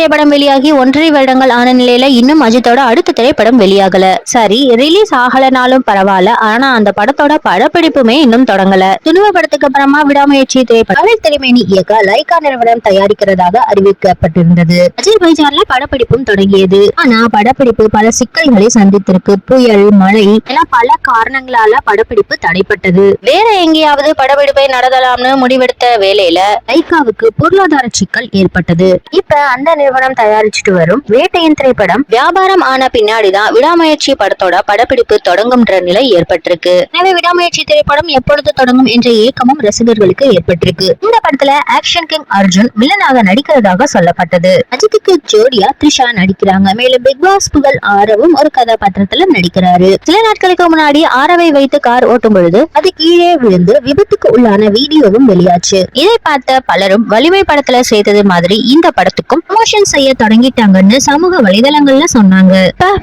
திரைப்படம் வெளியாகி 1.5 வருடங்கள் ஆன நிலையில இன்னும் அஜித்தோட அடுத்த திரைப்படம் வெளியாகல. சரி, ரிலீஸ் ஆகலனாலும் பரவாயில்ல, ஆனா அந்த படத்தோட படப்பிடிப்புமே இன்னும் தொடங்கல. துணிவு படத்துக்கு அப்புறமா விடாமுயற்சி திரைப்படம் திருமேனி இயக்க லைகா நிறுவனம் தயாரிக்கிறதாக அறிவிக்கப்பட்டிருந்தது. அஜர்பைஜான்ல படப்பிடிப்பும் தொடங்கியது. ஆனா படப்பிடிப்பு பல சிக்கல்களை சந்தித்திருக்கு. புயல், மழை என பல காரணங்களால படப்பிடிப்பு தடைப்பட்டது. வேற எங்கேயாவது படப்பிடிப்பை நடத்தலாம்னு முடிவெடுத்த வேளையில லைகாவுக்கு பொருளாதார சிக்கல் ஏற்பட்டது. இப்ப அந்த நிறுவனம் தயாரிச்சுட்டு வரும் வேட்டையின் திரைப்படம் வியாபாரம் ஆன பின்னாடிதான் விடாமுயற்சி படத்தோட படப்பிடிப்பு தொடங்கும்ன்ற நிலை ஏற்பட்டிருக்கு. எனவே விடாமுயற்சி திரைப்படம் எப்பொழுது தொடங்கும் என்ற ஏக்கமும் ரசிகர்களுக்கு ஏற்பட்டிருக்கு. இந்த படத்துல ஆக்ஷன் கிங் அர்ஜுன் வில்லனாக நடிக்கிறதாக சொல்லப்பட்டது. அஜித்துக்கு ஜோடியா த்ரிஷா நடிக்கிறாங்க. மேலும் பிக் பாஸ் புகழ் ஆரவும் ஒரு கதாபாத்திரத்துல நடிக்கிறாரு. சில நாட்களுக்கு முன்னாடி ஆரவை வைத்து கார் ஓட்டும் பொழுது அது கீழே விழுந்து விபத்துக்கு உள்ளான வீடியோவும் வெளியாச்சு. இதை பார்த்த பலரும் வலிமை படத்துல சேர்த்தது மாதிரி இந்த படத்துக்கும் ப்ரமோஷன் செய்ய தொடங்கிட்டாங்கன்னு சமூக வலைதளங்கள்ல சொன்னாங்க.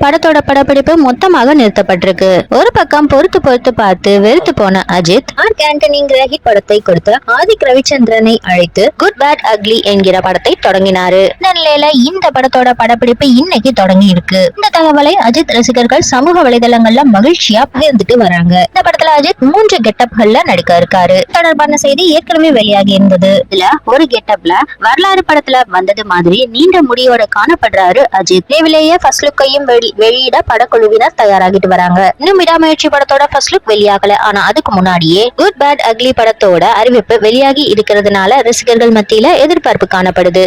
படத்தோட படப்பிடிப்பு மொத்தமாக நிறுத்தப்பட்டிருக்கு. ஒரு பக்கம் பொறுத்து பார்த்து வெறுத்து போன அஜித் மார்க் ஆண்டனிங்கிற ஹிட் படத்தை கொடுத்த ஆதிக் ரவிச்சந்திரனை அழைத்து குட் பேட் அக்லி என்கிற படத்தை தொடங்கினாரு. இந்த நிலையில இந்த படத்தோட படப்பிடிப்பு இன்னைக்கு தொடங்கி இருக்கு. இந்த தகவலை அஜித் ரசிகர்கள் சமூக வலைதளங்கள்ல மகிழ்ச்சியா பகிர்ந்துட்டு வராங்க. இந்த படத்துல அஜித் 3 கெட்டப்கள்ல நடிக்க இருக்காரு. தொடர்பான செய்தி ஏற்கனவே வெளியாகி இருந்தது. இதுல ஒரு கெட்டப்ல வரலாறு படத்துல வந்தது மாதிரி நீண்ட முடியோட காணப்படுறாரு அஜித். விரைவிலேயே ஃபர்ஸ்ட் லுக்கையும் வெளியிட படக்குழுவினர் தயாராகிட்டு வராங்க. இன்னும் விடாமுயற்சி படத்தோட ஃபர்ஸ்ட் லுக் வெளியாகல. ஆனா அதுக்கு முன்னாடியே குட் பேட் அக்லி படத்தோட அறிவிப்பு வெளியாகி இருக்கிறதுனால ரசிகர்கள் மத்தியில எதிர்பார்ப்பு காணப்படுது.